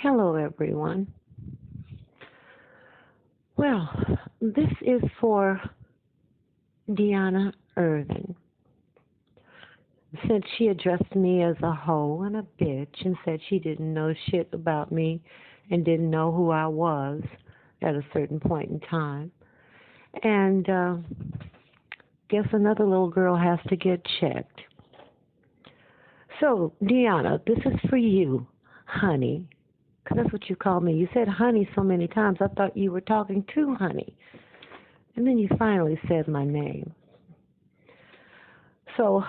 Hello, everyone. Well, this is for Deanna Irvin. Since she addressed me as a hoe and a bitch and said she didn't know shit about me and didn't know who I was at a certain point in time. And guess another little girl has to get checked. So, Deanna, this is for you, honey. 'Cause that's what you called me. You said honey so many times, I thought you were talking to honey. And then you finally said my name. So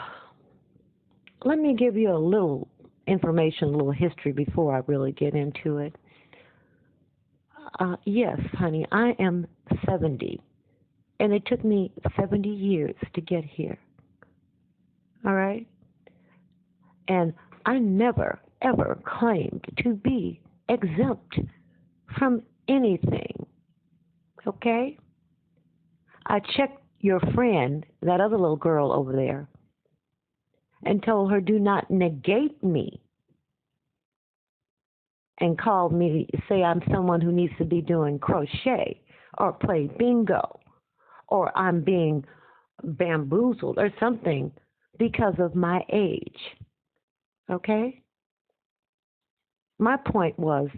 let me give you a little information, a little history before I really get into it. Yes, honey, I am 70. And it took me 70 years to get here. All right? And I never, ever claimed to be exempt from anything. Okay? I checked your friend, that other little girl over there, and told her, do not negate me and call me, say I'm someone who needs to be doing crochet or play bingo or I'm being bamboozled or something because of my age. Okay? My point was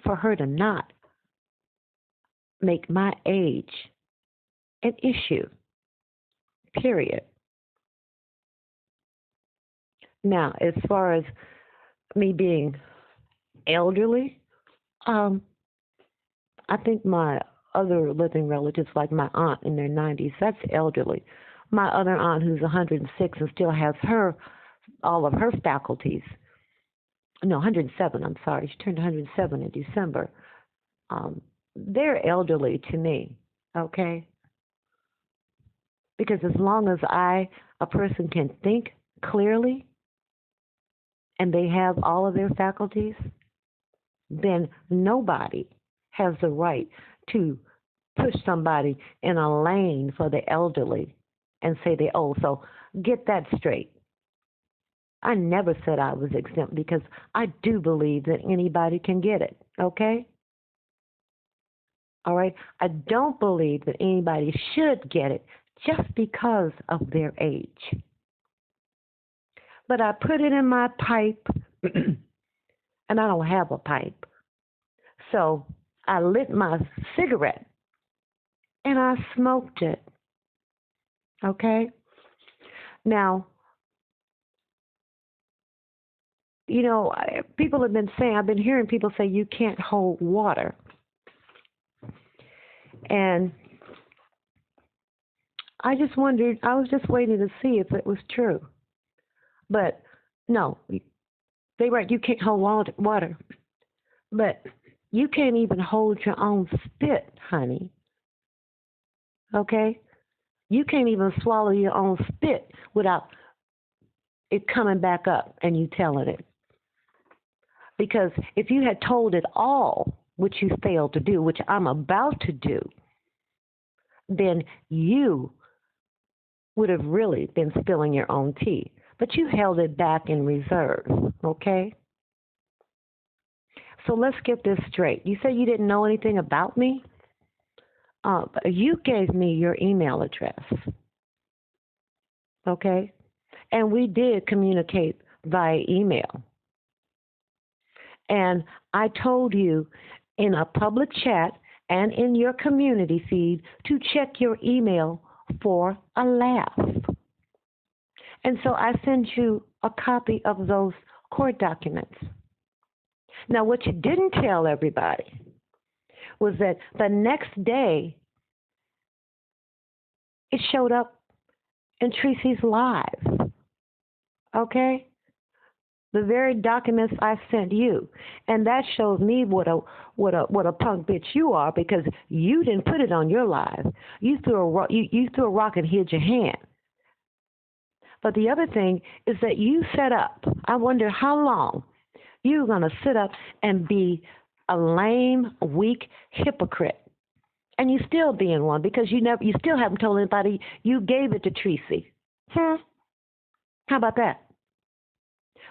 for her to not make my age an issue, period. Now, as far as me being elderly, um, I think my other living relatives, like my aunt in their 90s, that's elderly. My other aunt, who's 106 and still has all of her faculties. No, 107. I'm sorry, she turned 107 in December. They're elderly to me, okay? Because as long as a person can think clearly and they have all of their faculties, then nobody has the right to push somebody in a lane for the elderly and say they're old. So get that straight. I never said I was exempt because I do believe that anybody can get it, okay? All right? I don't believe that anybody should get it just because of their age. But I put it in my pipe, and I don't have a pipe. So I lit my cigarette and I smoked it. Okay? Now, people have been saying, I've been hearing people say you can't hold water. And I just wondered, I was just waiting to see if it was true. But no, they write you can't hold water. But you can't even hold your own spit, honey. Okay? You can't even swallow your own spit without it coming back up and you telling it. Because if you had told it all, which you failed to do, which I'm about to do, then you would have really been spilling your own tea. But you held it back in reserve, okay? So let's get this straight. You said you didn't know anything about me? You gave me your email address, okay? And we did communicate via email. And I told you in a public chat and in your community feed to check your email for a laugh. And so I sent you a copy of those court documents. Now, what you didn't tell everybody was that the next day it showed up in Tracy's Live. Okay? The very documents I sent you, and that shows me what a punk bitch you are because you didn't put it on your live. You threw a rock and hid your hand. But the other thing is that you set up. I wonder how long you're gonna sit up and be a lame, weak hypocrite, and you still being one because you still haven't told anybody you gave it to Tracy. How about that?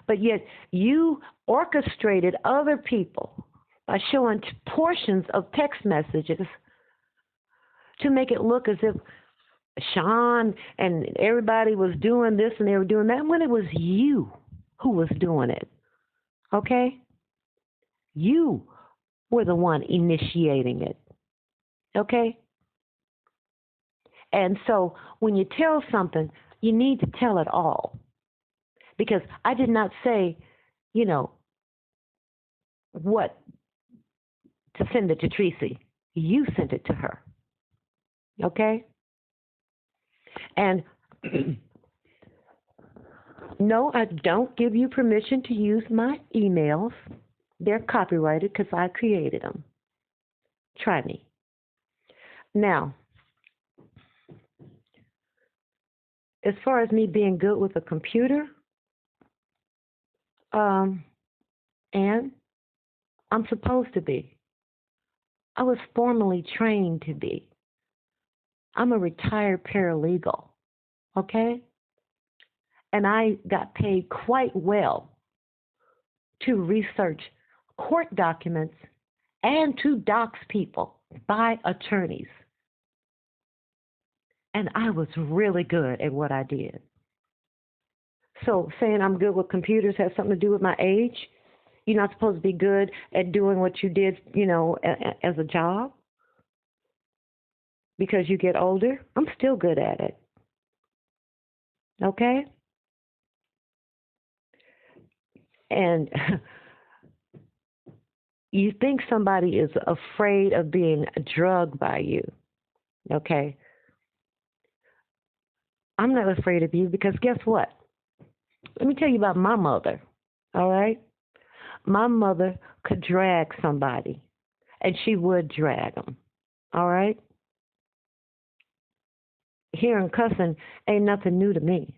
But yet you orchestrated other people by showing portions of text messages to make it look as if Sean and everybody was doing this and they were doing that when it was you who was doing it. Okay? You were the one initiating it. Okay? And so when you tell something, you need to tell it all. Because I did not say, what to send it to Tracy. You sent it to her. Okay? And no, I don't give you permission to use my emails. They're copyrighted because I created them. Try me. Now, as far as me being good with a computer, and I'm supposed to be. I was formally trained to be. I'm a retired paralegal, okay? And I got paid quite well to research court documents and to dox people by attorneys. And I was really good at what I did. So saying I'm good with computers has something to do with my age? You're not supposed to be good at doing what you did, as a job? Because you get older? I'm still good at it. Okay? And you think somebody is afraid of being drugged by you. Okay? I'm not afraid of you because guess what? Let me tell you about my mother. All right? My mother could drag somebody, and she would drag them. All right? Hearing cussing ain't nothing new to me.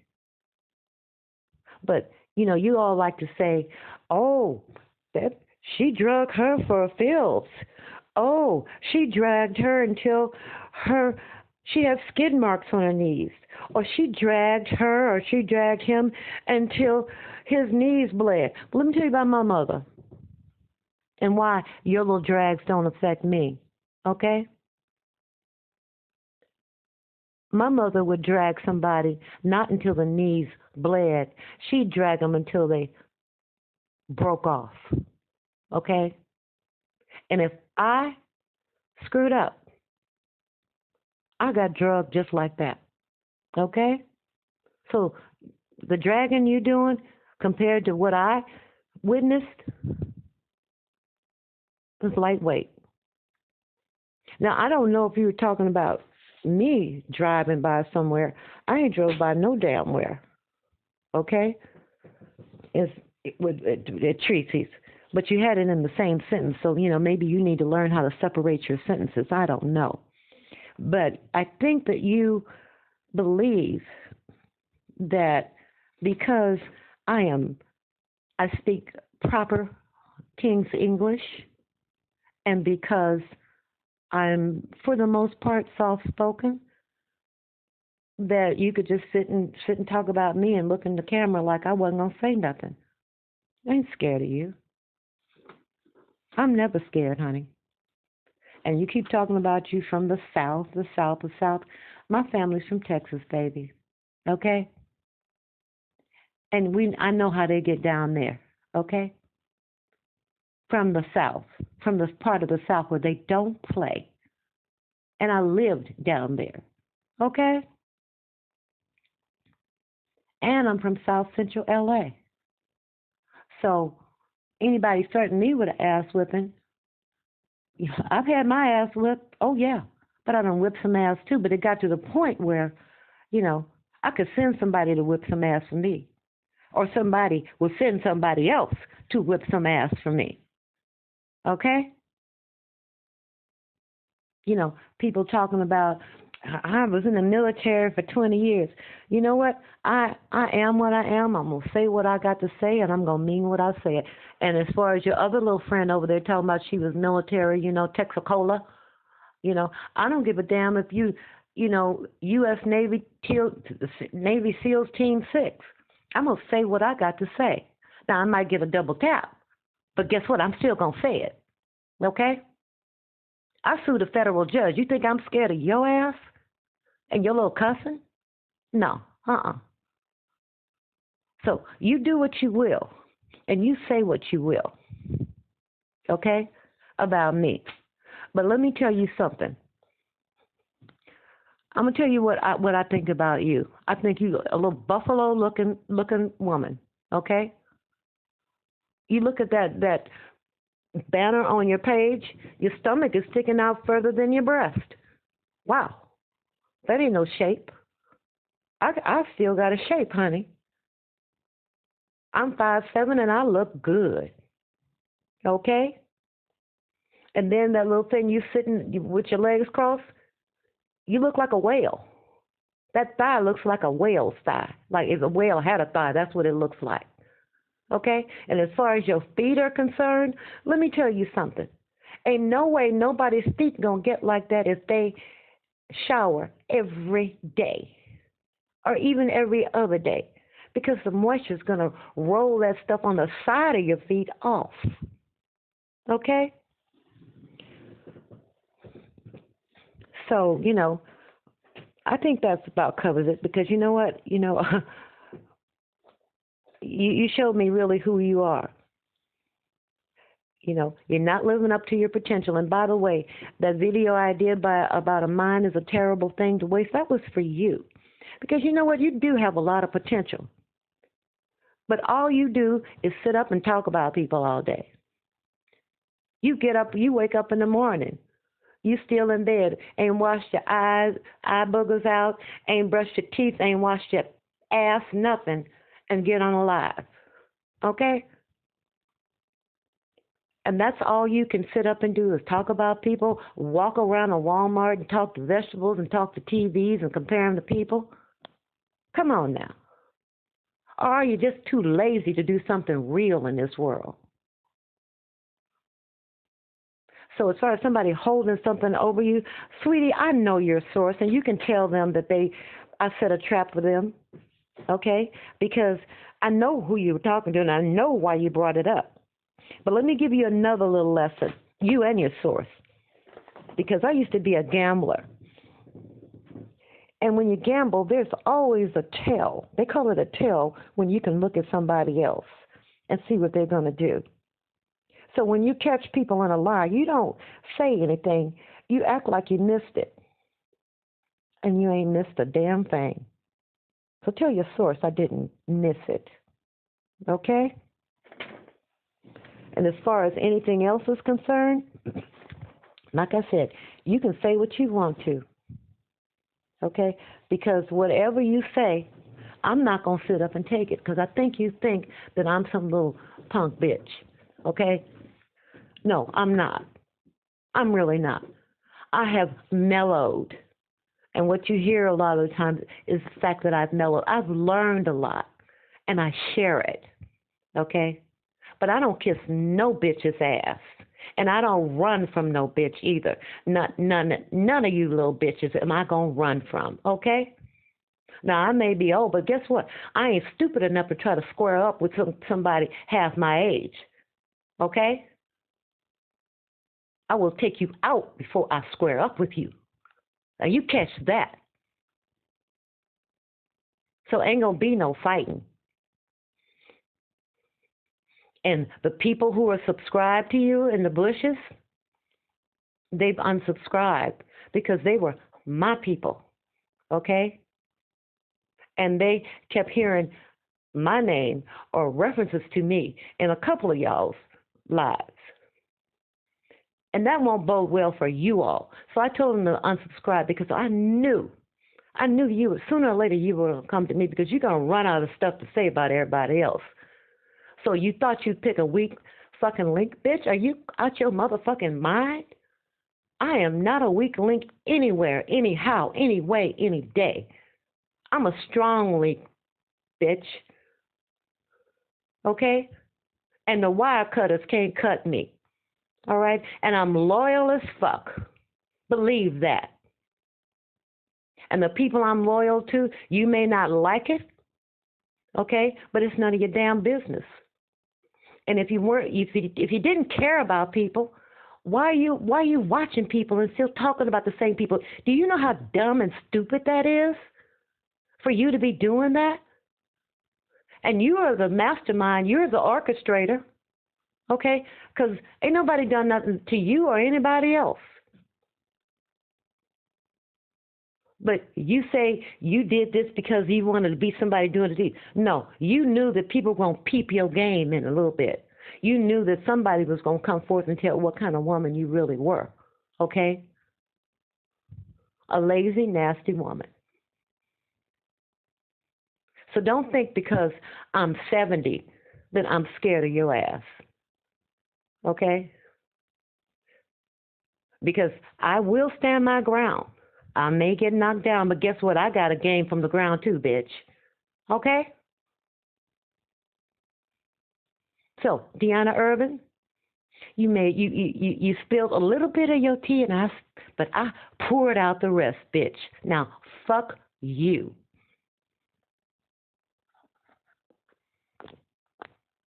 But, you all like to say, oh, that she drugged her for filth. Oh, she dragged her until she had skid marks on her knees. Or she dragged her or she dragged him until his knees bled. But let me tell you about my mother and why your little drags don't affect me. Okay? My mother would drag somebody not until the knees bled. She'd drag them until they broke off. Okay? And if I screwed up, I got drugged just like that. Okay? So the dragging you doing compared to what I witnessed was lightweight. Now, I don't know if you were talking about me driving by somewhere. I ain't drove by no damn where. Okay? It's with Tracy's. But you had it in the same sentence, so, maybe you need to learn how to separate your sentences. I don't know. But I think that you believe that because I speak proper King's English, and because I'm, for the most part, soft-spoken, that you could just sit and talk about me and look in the camera like I wasn't going to say nothing. I ain't scared of you. I'm never scared, honey. And you keep talking about you from the South, the South, the South. My family's from Texas, baby. Okay? And I know how they get down there. Okay? From the South, from the part of the South where they don't play. And I lived down there. Okay? And I'm from South Central LA. So anybody starting me with an ass whipping, I've had my ass whipped. Oh, yeah. But I done whipped some ass, too. But it got to the point where, I could send somebody to whip some ass for me. Or somebody will send somebody else to whip some ass for me. Okay? People talking about, I was in the military for 20 years. You know what? I am what I am. I'm going to say what I got to say, and I'm going to mean what I said. And as far as your other little friend over there talking about she was military, Texacola, I don't give a damn if you, U.S. Navy SEALs Team 6. I'm going to say what I got to say. Now, I might give a double tap, but guess what? I'm still going to say it. Okay? I sued a federal judge. You think I'm scared of your ass and your little cousin? No. So you do what you will, and you say what you will, okay, about me. But let me tell you something. I'm gonna tell you what I think about you. I think you a little buffalo looking woman. Okay. You look at that banner on your page. Your stomach is sticking out further than your breast. Wow, that ain't no shape. I still got a shape, honey. I'm 5'7" and I look good. Okay. And then that little thing you sitting with your legs crossed, you look like a whale. That thigh looks like a whale's thigh. Like if a whale had a thigh, that's what it looks like. Okay? And as far as your feet are concerned, let me tell you something. Ain't no way nobody's feet gonna get like that if they shower every day or even every other day. Because the moisture's gonna roll that stuff on the side of your feet off. Okay? So, I think that's about covers it because you know what? You showed me really who you are. You're not living up to your potential. And by the way, that video I did about a mind is a terrible thing to waste, that was for you. Because you know what? You do have a lot of potential. But all you do is sit up and talk about people all day. You get up, you wake up in the morning. You still in bed, ain't washed your eye boogers out, ain't brushed your teeth, ain't washed your ass, nothing, and get on a live. Okay? And that's all you can sit up and do is talk about people, walk around a Walmart and talk to vegetables and talk to TVs and compare them to people. Come on now. Or are you just too lazy to do something real in this world? So as far as somebody holding something over you, sweetie, I know your source, and you can tell them that I set a trap for them, okay? Because I know who you were talking to, and I know why you brought it up. But let me give you another little lesson, you and your source, because I used to be a gambler. And when you gamble, there's always a tell. They call it a tell when you can look at somebody else and see what they're going to do. So when you catch people in a lie, you don't say anything. You act like you missed it. And you ain't missed a damn thing. So tell your source I didn't miss it. Okay? And as far as anything else is concerned, like I said, you can say what you want to. Okay? Because whatever you say, I'm not going to sit up and take it because I think you think that I'm some little punk bitch. Okay? No, I'm not. I'm really not. I have mellowed. And what you hear a lot of the times is the fact that I've mellowed. I've learned a lot, and I share it. Okay? But I don't kiss no bitch's ass. And I don't run from no bitch either. None of you little bitches am I going to run from. Okay? Now, I may be old, but guess what? I ain't stupid enough to try to square up with somebody half my age. Okay? I will take you out before I square up with you. Now, you catch that. So ain't going to be no fighting. And the people who are subscribed to you in the bushes, they've unsubscribed because they were my people, okay? And they kept hearing my name or references to me in a couple of y'all's lives. And that won't bode well for you all. So I told them to unsubscribe because I knew you would, sooner or later you will come to me because you're going to run out of stuff to say about everybody else. So you thought you'd pick a weak fucking link? Bitch, are you out your motherfucking mind? I am not a weak link anywhere, anyhow, any way, any day. I'm a strong link, bitch. Okay? And the wire cutters can't cut me. All right? And I'm loyal as fuck. Believe that. And the people I'm loyal to, you may not like it, okay? But it's none of your damn business. And if you didn't care about people, why are you watching people and still talking about the same people? Do you know how dumb and stupid that is for you to be doing that? And you are the mastermind. You're the orchestrator. Okay? Because ain't nobody done nothing to you or anybody else. But you say you did this because you wanted to be somebody doing it. No, you knew that people were going to peep your game in a little bit. You knew that somebody was going to come forth and tell what kind of woman you really were. Okay? A lazy, nasty woman. So don't think because I'm 70 that I'm scared of your ass. Okay? Because I will stand my ground. I may get knocked down, but guess what? I got a game from the ground too, bitch. Okay? So, Deanna Urban, you spilled a little bit of your tea, but I poured out the rest, bitch. Now, fuck you.